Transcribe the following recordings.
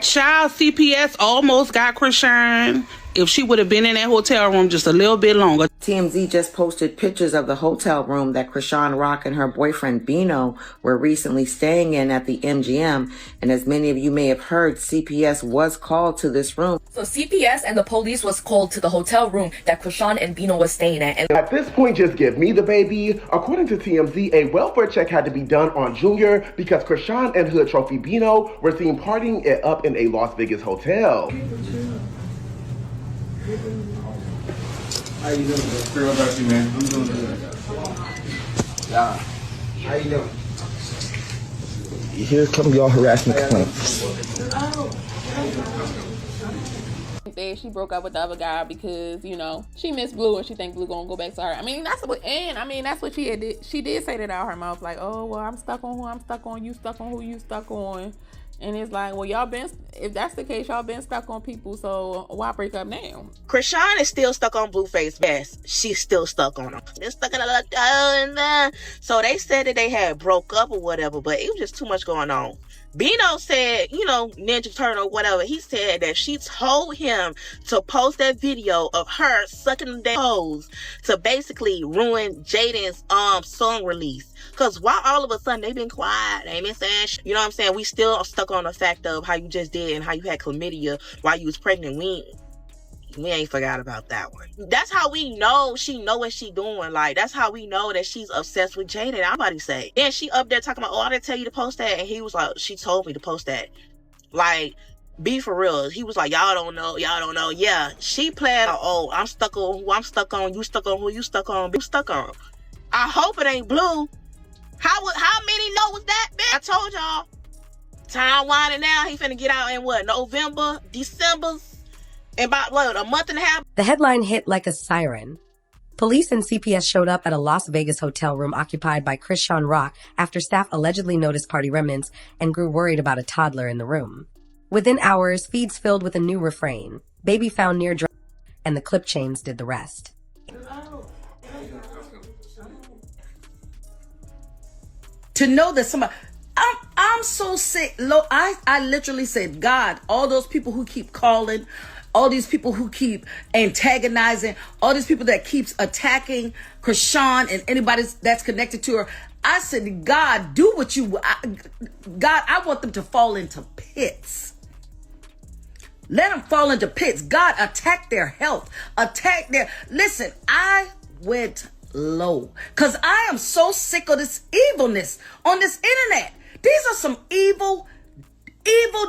Child, CPS almost got Chrisean if she would have been in that hotel room just a little bit longer. TMZ just posted pictures of the hotel room that Chrisean Rock and her boyfriend Bino were recently staying in at the MGM. And as many of you may have heard, CPS was called to this room. So CPS and the police was called to the hotel room that Chrisean and Bino was staying at. And at this point, just give me the baby. According to TMZ, a welfare check had to be done on Junior because Chrisean and HoodTrophy Bino were seen partying it up in a Las Vegas hotel. How you doing? Girl, about you, man. I'm doing good. Yeah. How you doing? Here come y'all harassment complaints. She broke up with the other guy because, you know, she missed Blue and she think Blue gonna go back to her. I mean, that's what she had did. She did say that out her mouth, like, oh, well, I'm stuck on who I'm stuck on, you stuck on who you stuck on. And it's like, well, y'all been, if that's the case, y'all been stuck on people, so why break up now? Chrisean is still stuck on Blueface. Yes, she's still stuck on him. They're stuck in a so they said that they had broke up or whatever, but it was just too much going on. Bino said, you know, Ninja Turtle, whatever, he said that she told him to post that video of her sucking their toes to basically ruin Jaden's song release. Because why all of a sudden they been quiet, they ain't been saying shit. You know what I'm saying? We still are stuck on the fact of how you just did and how you had chlamydia while you was pregnant. We ain't forgot about that one. That's how we know she know what she doing. Like, that's how we know that she's obsessed with Jaden. Somebody say. Then she up there talking about, oh, I didn't tell you to post that. And he was like, she told me to post that. Like, be for real. He was like, y'all don't know. Yeah, she playing, oh, I'm stuck on who I'm stuck on. You stuck on who you stuck on. Be stuck on. I hope it ain't Blue. How many know was that, bitch? I told y'all. Time winding down. He finna get out in what? November, December? In about, what, a month and a half? The headline hit like a siren. Police and CPS showed up at a Las Vegas hotel room occupied by Chrisean Rock after staff allegedly noticed party remnants and grew worried about a toddler in the room. Within hours, feeds filled with a new refrain, baby found near dry, and the clip chains did the rest. To know that somebody, I'm so sick. I literally said, God, all those people who keep calling, all these people who keep antagonizing, all these people that keeps attacking Chrisean and anybody that's connected to her. I said, God, do what you, God, I want them to fall into pits. Let them fall into pits. God, attack their health, listen, I went low because I am so sick of this evilness on this internet. These are some evil,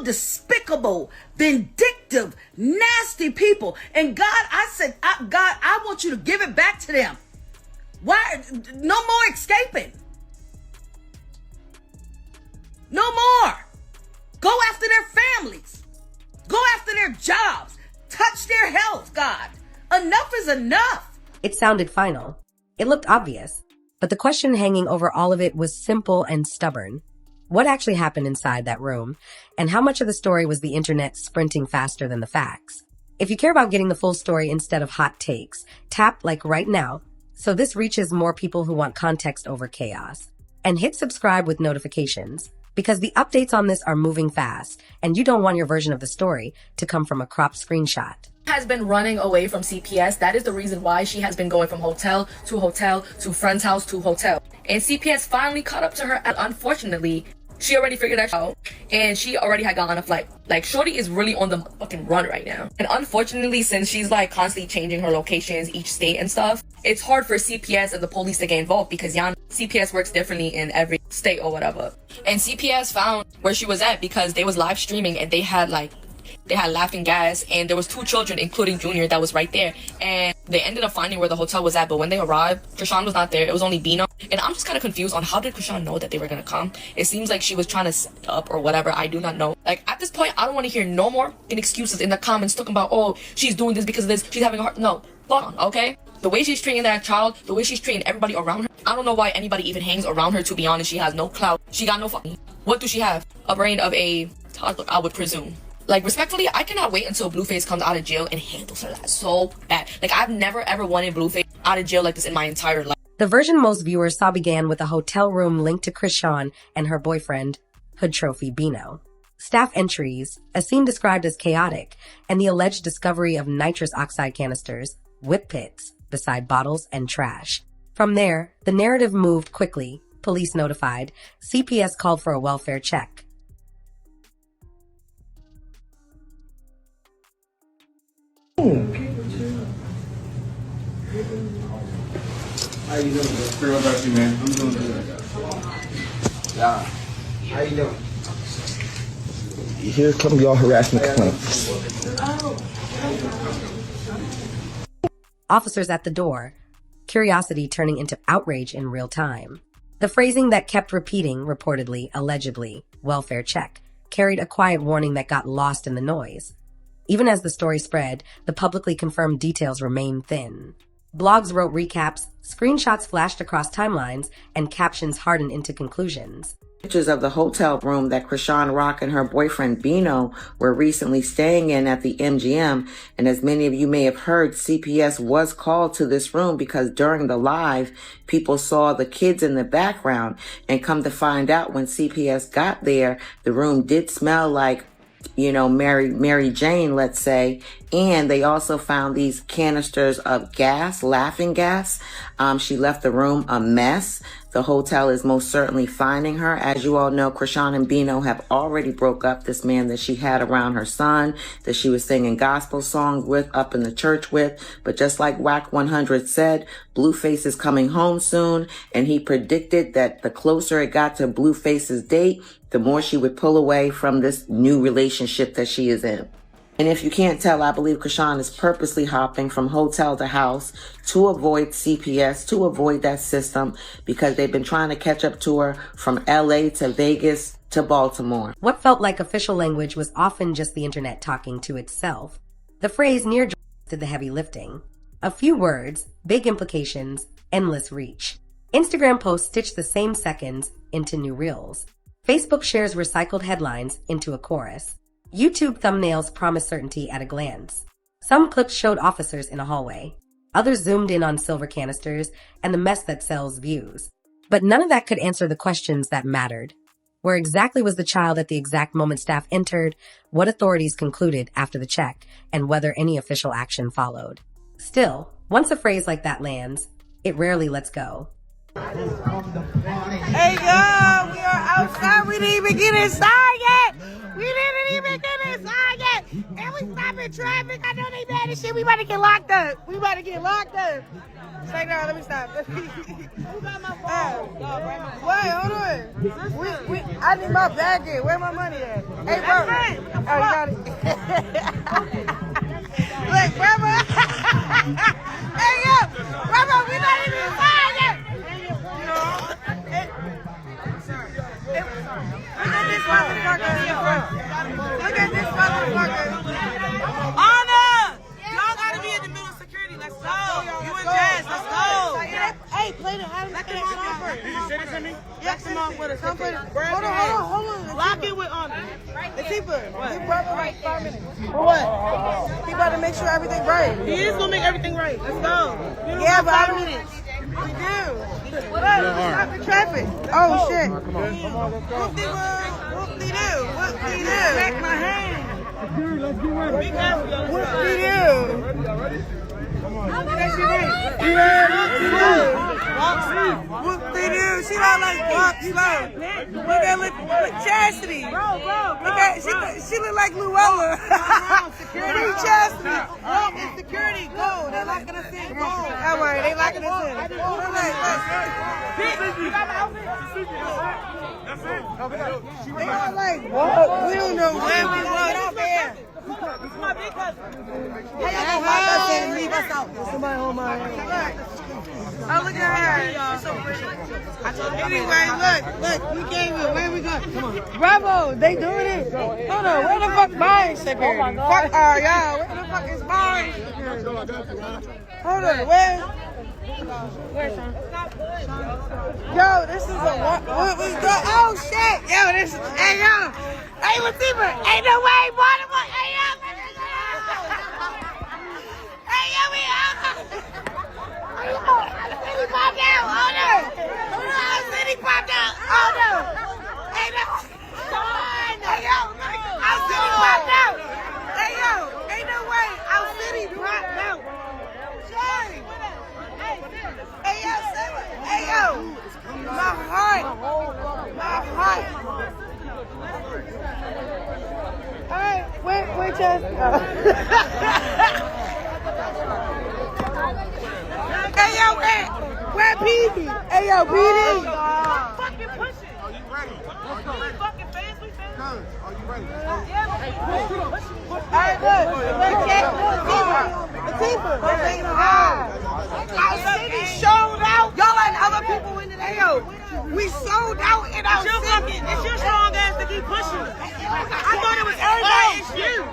despicable, vindictive, nasty people. And God, I said, God, I want you to give it back to them. Why? No more escaping. No more. Go after their families. Go after their jobs. Touch their health, God. Enough is enough. It sounded final. It looked obvious. But the question hanging over all of it was simple and stubborn. What actually happened inside that room? And how much of the story was the internet sprinting faster than the facts? If you care about getting the full story instead of hot takes, tap like right now so this reaches more people who want context over chaos. And hit subscribe with notifications because the updates on this are moving fast and you don't want your version of the story to come from a cropped screenshot. Has been running away from CPS. That is the reason why she has been going from hotel to friend's house to hotel. And CPS finally caught up to her. And unfortunately, she already figured that out and she already had gone on a flight. Like, shorty is really on the fucking run right now. And unfortunately, since she's like constantly changing her locations, each state and stuff, it's hard for CPS and the police to get involved because CPS works differently in every state or whatever. And CPS found where she was at because they was live streaming and they had laughing gas and there was 2 children, including Junior, that was right there. And they ended up finding where the hotel was at, but when they arrived, Chrisean was not there. It was only Bino. And I'm just kind of confused on how did Chrisean know that they were going to come? It seems like she was trying to set up or whatever. I do not know. Like, at this point, I don't want to hear no more excuses in the comments talking about, oh, she's doing this because of this. She's having a heart. No, fuck on, okay? The way she's treating that child, the way she's treating everybody around her, I don't know why anybody even hangs around her, to be honest. She has no clout. She got no fucking. What does she have? A brain of a toddler, I would presume. Like, respectfully, I cannot wait until Blueface comes out of jail and handles her so bad. Like, I've never ever wanted Blueface out of jail like this in my entire life. The version most viewers saw began with a hotel room linked to Chrisean and her boyfriend, HoodTrophy Bino. staff entries, a scene described as chaotic, and the alleged discovery of nitrous oxide canisters, whippits, beside bottles and trash. From there, the narrative moved quickly. Police notified. CPS called for a welfare check. How you doing? Pretty well about you, man. I'm doing good. Yeah. How you doing? Here come y'all harassment claims. Officers at the door, curiosity turning into outrage in real time. The phrasing that kept repeating, reportedly, allegedly, welfare check, carried a quiet warning that got lost in the noise. Even as the story spread, the publicly confirmed details remained thin. Blogs wrote recaps, screenshots flashed across timelines, and captions hardened into conclusions. Pictures of the hotel room that Chrisean Rock and her boyfriend Bino were recently staying in at the MGM, and as many of you may have heard, CPS was called to this room because during the live, people saw the kids in the background, and come to find out when CPS got there, the room did smell like, Mary Jane, let's say. And they also found these canisters of gas, laughing gas. She left the room a mess. The hotel is most certainly finding her. As you all know, Chrisean and Bino have already broke up. This man that she had around her son, that she was singing gospel songs with, up in the church with. But just like Whack 100 said, Blueface is coming home soon. And he predicted that the closer it got to Blueface's date, the more she would pull away from this new relationship that she is in. And if you can't tell, I believe Chrisean is purposely hopping from hotel to house to avoid CPS, to avoid that system, because they've been trying to catch up to her from LA to Vegas to Baltimore. What felt like official language was often just the internet talking to itself. The phrase near did the heavy lifting. A few words, big implications, endless reach. Instagram posts stitch the same seconds into new reels. Facebook shares recycled headlines into a chorus. YouTube thumbnails promise certainty at a glance. Some clips showed officers in a hallway. Others zoomed in on silver canisters and the mess that sells views. But none of that could answer the questions that mattered. Where exactly was the child at the exact moment staff entered, what authorities concluded after the check, and whether any official action followed. Still, once a phrase like that lands, it rarely lets go. Hey, y'all, we are outside. We didn't even get inside yet. We didn't even get inside yet. And we stopping traffic. I know they mad as shit. We about to get locked up. Stay down. Let me stop. Who got my phone? Wait, hold on. I need my bag in. Where my money at? Hey, bro. Oh, you got it. Look, brother. Hey, yo. Brother, we not even inside yet. Look at this motherfucker. Look at this motherfucker. Anna! Y'all gotta be in the middle of security. Let's go. You and Jazz, let's go. Hey, play the house. Let them on first. Did you send it to me? Yes, come on with us. Come put it. Hold on. Lock it with Anna. Latifa, give brother like 5 minutes. For what? He about to make sure everything right. He is gonna make everything right. Let's go. Yeah, but 5 minutes. We do. What? Stop the traffic. Oh, shit. Whoop-de-doo. Back my hand. Let's get ready. Whoop-de-doo. Whoop-de-doo. She don't like walk slow. Look at Chastity. Look at she look like Luella. Security Chastity. Walk in security. Go. They locking us in. Go. All right. They locking us in. You got my outfit? That's it. They all like, what? We don't know where we was. This is my big cousin. Hey, y'all gonna lock us in and leave us out. Somebody hold my hand. Oh, look at her. She's so pretty. Anyway, look, we came in. Where we going? Come on. Bravo, they doing it. Hold on, where the fuck mine security? Oh my God. Fuck y'all. Where the fuck is mine? Hold on, where? Where's Sean? Yo, this is a what we go? Oh shit! Yo, this is hey yo, hey Latifa, ain't no way, Baltimore. Hey yo, hey yo, we out. Hey yo, city popped out. Oh no, city popped out. Oh no, hey no, come on, hey yo, look. pictures? Hey, yo, where Petey? Hey, yo, Petey. Fucking push it. Are you ready? We fucking fans, we fans. Are you ready? All right, look. Latifah. Our city sold out. Y'all letting other people in today. Yo, we sold out in our city. It's your strong ass to keep pushing. I thought it was everybody. It's you.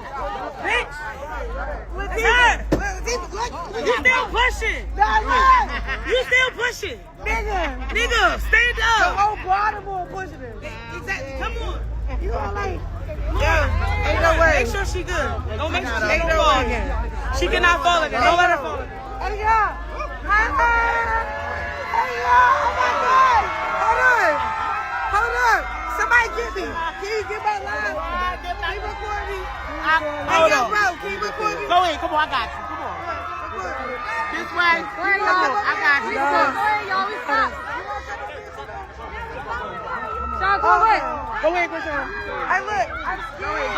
Bitch. Latifah, you still pushing. You still pushing. Nigga, stand up. The whole Baltimore pushing it. Exactly. Come on. You all like, yeah, ain't no way. Make sure she good. Don't make sure she don't fall again. She cannot fall again. Don't let her fall again. Hey, y'all. Hey, y'all. Oh, my God. Hold on. Somebody get me. Can you get my line? Can you record me? Hey, yo, bro. Can you record me? Go in. Come on. I got you. Come on. This way. I got you. Go ahead, y'all. We stop. Sean, go ahead. Go in, Chrisean. Hey, look. Go in.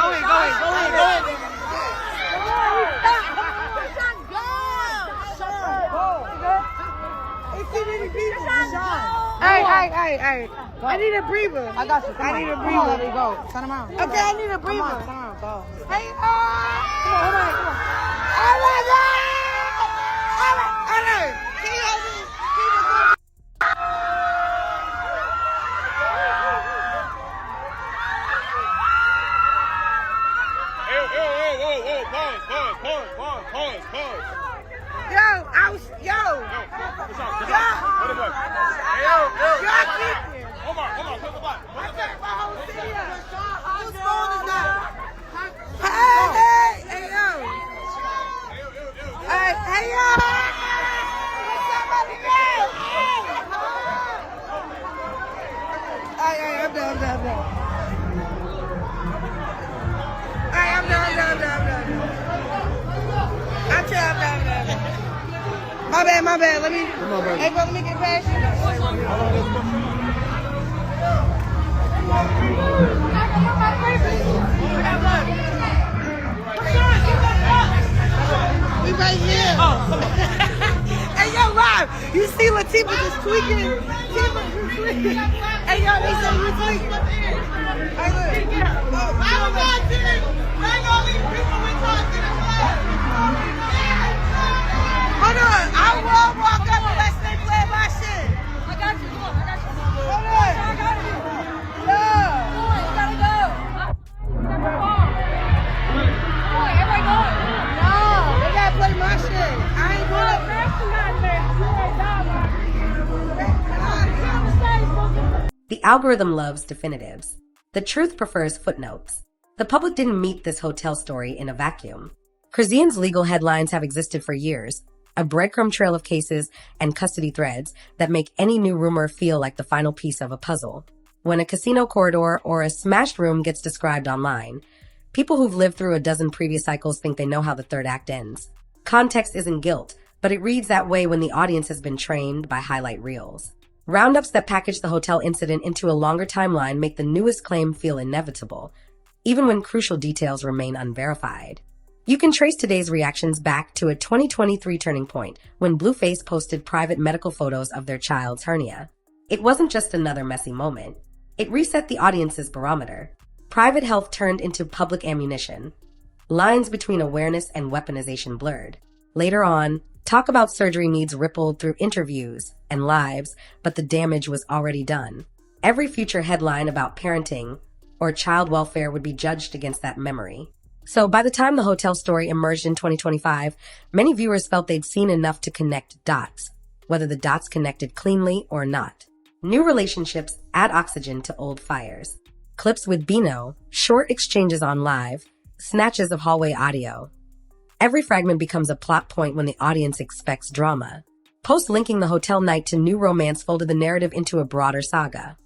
Hey. I need a breather. I got you. I need a breather. Let me go. Send him out. Okay, I need a breather. Come on, go. Hey, come on. Oh my God! Hey, can you help me? Pause. Yo. Hold on. Put the block. I checked my whole city out. Whose phone is that? Hey, yo. Hey, yo. What's up, buddy? Hey, I'm done. Hey, I'm done. I'm done. My bad. Let me. Hey, bro, let me get past you. We right here. Hey, yo, Rob, you see Latifah just tweaking? Hey, yo, they say you tweaking. Hey, look. I'm not kidding. Bring all these people we talking about. Hold on, I will walk up unless they play my shit. I got you. Hold on. I got you. Yeah. You gotta go. Everybody go. No, they gotta play my shit. I ain't going. The algorithm loves definitives. The truth prefers footnotes. The public didn't meet this hotel story in a vacuum. Chrisean's legal headlines have existed for years, a breadcrumb trail of cases and custody threads that make any new rumor feel like the final piece of a puzzle. When a casino corridor or a smashed room gets described online, people who've lived through a dozen previous cycles think they know how the third act ends. Context isn't guilt, but it reads that way when the audience has been trained by highlight reels. Roundups that package the hotel incident into a longer timeline make the newest claim feel inevitable, even when crucial details remain unverified. You can trace today's reactions back to a 2023 turning point when Blueface posted private medical photos of their child's hernia. It wasn't just another messy moment. It reset the audience's barometer. Private health turned into public ammunition. Lines between awareness and weaponization blurred. Later on, talk about surgery needs rippled through interviews and lives, but the damage was already done. Every future headline about parenting or child welfare would be judged against that memory. So by the time the hotel story emerged in 2025, many viewers felt they'd seen enough to connect dots, whether the dots connected cleanly or not. New relationships add oxygen to old fires. Clips with Bino, short exchanges on live, snatches of hallway audio. Every fragment becomes a plot point when the audience expects drama. Post linking the hotel night to new romance folded the narrative into a broader saga.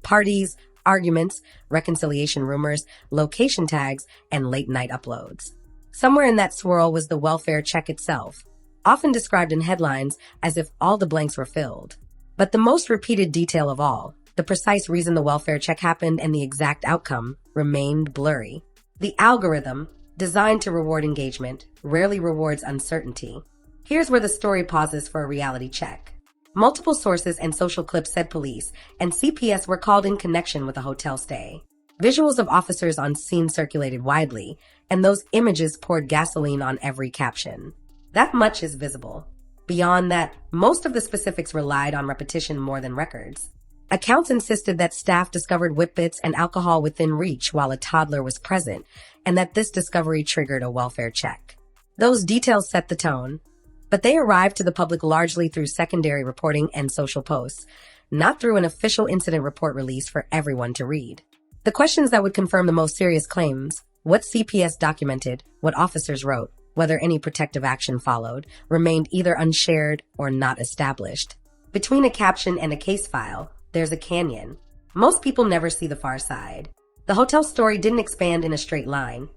Parties, arguments, reconciliation rumors, location tags, and late-night uploads. Somewhere in that swirl was the welfare check itself, often described in headlines as if all the blanks were filled. But the most repeated detail of all, the precise reason the welfare check happened and the exact outcome, remained blurry. The algorithm, designed to reward engagement, rarely rewards uncertainty. Here's where the story pauses for a reality check. Multiple sources and social clips said police and CPS were called in connection with a hotel stay. Visuals of officers on scene circulated widely, and those images poured gasoline on every caption. That much is visible. Beyond that, most of the specifics relied on repetition more than records. Accounts insisted that staff discovered whippits and alcohol within reach while a toddler was present, and that this discovery triggered a welfare check. Those details set the tone, but they arrived to the public largely through secondary reporting and social posts, not through an official incident report release for everyone to read. The questions that would confirm the most serious claims, what CPS documented, what officers wrote, whether any protective action followed, remained either unshared or not established. Between a caption and a case file, there's a canyon. Most people never see the far side. The hotel story didn't expand in a straight line.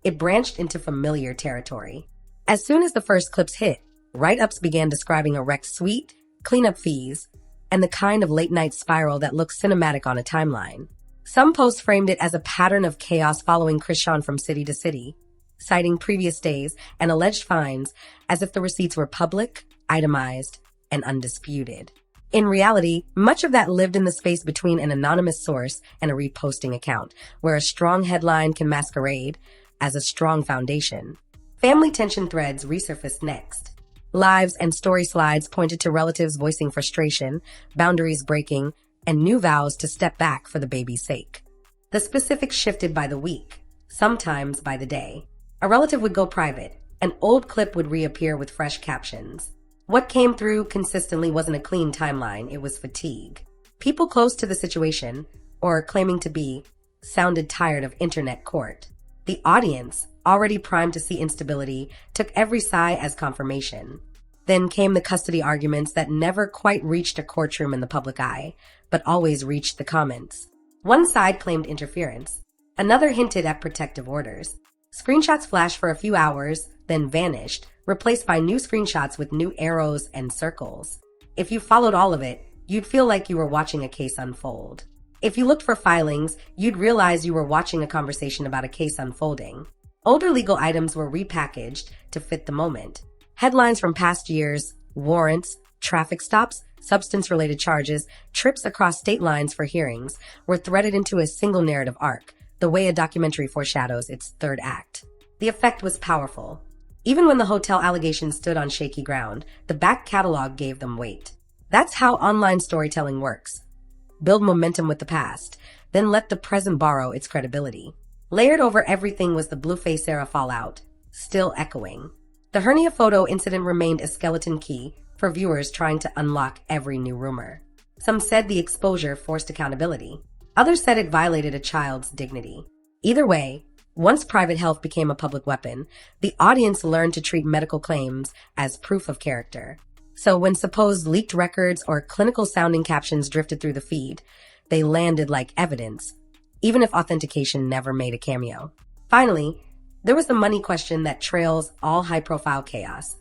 It branched into familiar territory. As soon as the first clips hit, write-ups began describing a wrecked suite, cleanup fees, and the kind of late-night spiral that looks cinematic on a timeline. Some posts framed it as a pattern of chaos following Chrisean from city to city, citing previous stays and alleged fines as if the receipts were public, itemized, and undisputed. In reality, much of that lived in the space between an anonymous source and a reposting account, where a strong headline can masquerade as a strong foundation. Family tension threads resurfaced next. Lives and story slides pointed to relatives voicing frustration, boundaries breaking, and new vows to step back for the baby's sake. The specifics shifted by the week, sometimes by the day. A relative would go private. An old clip would reappear with fresh captions. What came through consistently wasn't a clean timeline, it was fatigue. People close to the situation, or claiming to be, sounded tired of internet court. The audience, already primed to see instability, took every sigh as confirmation. Then came the custody arguments that never quite reached a courtroom in the public eye, but always reached the comments. One side claimed interference. Another hinted at protective orders. Screenshots flashed for a few hours, then vanished, replaced by new screenshots with new arrows and circles. If you followed all of it, you'd feel like you were watching a case unfold. If you looked for filings, you'd realize you were watching a conversation about a case unfolding. Older legal items were repackaged to fit the moment. Headlines from past years, warrants, traffic stops, substance-related charges, trips across state lines for hearings were threaded into a single narrative arc, the way a documentary foreshadows its third act. The effect was powerful. Even when the hotel allegations stood on shaky ground, the back catalog gave them weight. That's how online storytelling works. Build momentum with the past, then let the present borrow its credibility. Layered over everything was the Blueface era fallout, still echoing. The hernia photo incident remained a skeleton key for viewers trying to unlock every new rumor. Some said the exposure forced accountability. Others said it violated a child's dignity. Either way, once private health became a public weapon, the audience learned to treat medical claims as proof of character. So when supposed leaked records or clinical-sounding captions drifted through the feed, they landed like evidence, even if authentication never made a cameo. Finally, there was the money question that trails all high-profile chaos.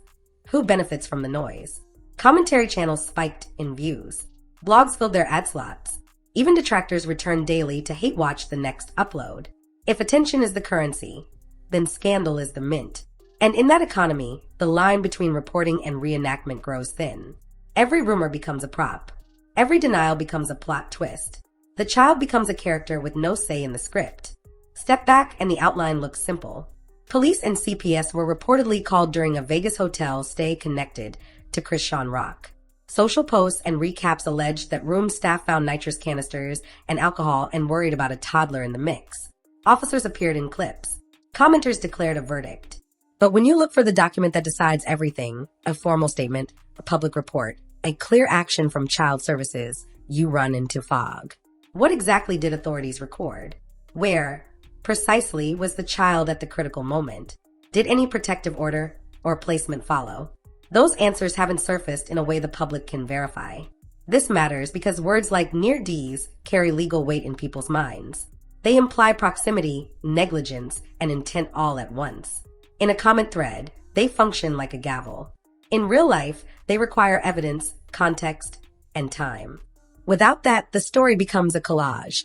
Who benefits from the noise? Commentary channels spiked in views. Blogs filled their ad slots. Even detractors returned daily to hate-watch the next upload. If attention is the currency, then scandal is the mint. And in that economy, the line between reporting and reenactment grows thin. Every rumor becomes a prop. Every denial becomes a plot twist. The child becomes a character with no say in the script. Step back and the outline looks simple. Police and CPS were reportedly called during a Vegas hotel stay connected to Chrisean Rock. Social posts and recaps alleged that room staff found nitrous canisters and alcohol and worried about a toddler in the mix. Officers appeared in clips. Commenters declared a verdict. But when you look for the document that decides everything, a formal statement, a public report, a clear action from child services, you run into fog. What exactly did authorities record? Where, precisely, was the child at the critical moment? Did any protective order or placement follow? Those answers haven't surfaced in a way the public can verify. This matters because words like near D's carry legal weight in people's minds. They imply proximity, negligence, and intent all at once. In a comment thread, they function like a gavel. In real life, they require evidence, context, and time. Without that, the story becomes a collage.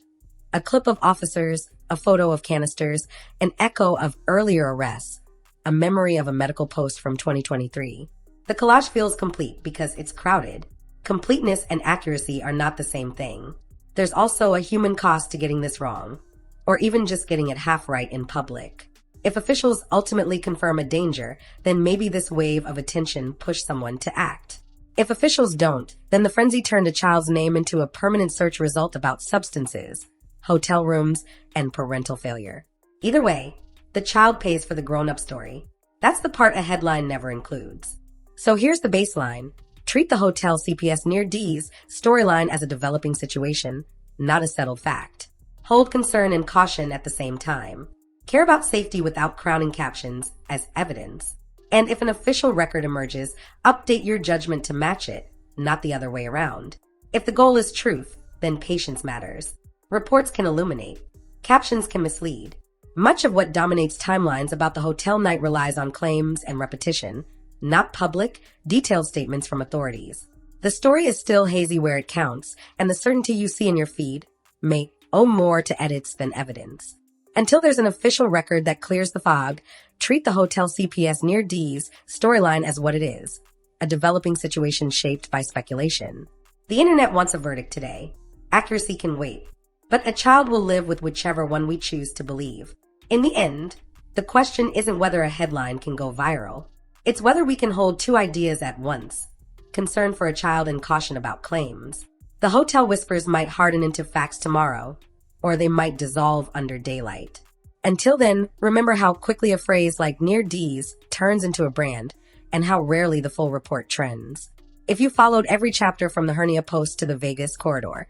A clip of officers, a photo of canisters, an echo of earlier arrests, a memory of a medical post from 2023. The collage feels complete because it's crowded. Completeness and accuracy are not the same thing. There's also a human cost to getting this wrong, or even just getting it half right in public. If officials ultimately confirm a danger, then maybe this wave of attention pushed someone to act. If officials don't, then the frenzy turned a child's name into a permanent search result about substances, hotel rooms, and parental failure. Either way, the child pays for the grown-up story. That's the part a headline never includes. So here's the baseline. Treat the hotel CPS near D's storyline as a developing situation, not a settled fact. Hold concern and caution at the same time. Care about safety without crowning captions as evidence. And if an official record emerges, update your judgment to match it, not the other way around. If the goal is truth, then patience matters. Reports can illuminate. Captions can mislead. Much of what dominates timelines about the hotel night relies on claims and repetition, not public, detailed statements from authorities. The story is still hazy where it counts, and the certainty you see in your feed may owe more to edits than evidence. Until there's an official record that clears the fog, treat the hotel CPS near D's storyline as what it is, a developing situation shaped by speculation. The internet wants a verdict today. Accuracy can wait, but a child will live with whichever one we choose to believe. In the end, the question isn't whether a headline can go viral. It's whether we can hold two ideas at once, concern for a child and caution about claims. The hotel whispers might harden into facts tomorrow, or they might dissolve under daylight. Until then, remember how quickly a phrase like near D's turns into a brand, and how rarely the full report trends. If you followed every chapter from the hernia post to the Vegas corridor,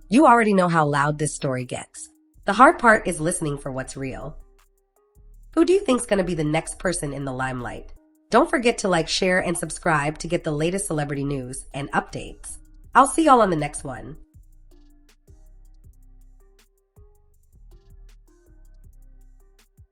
you already know how loud this story gets. The hard part is listening for what's real. Who do you think's going to be the next person in the limelight? Don't forget to like, share, and subscribe to get the latest celebrity news and updates. I'll see y'all on the next one.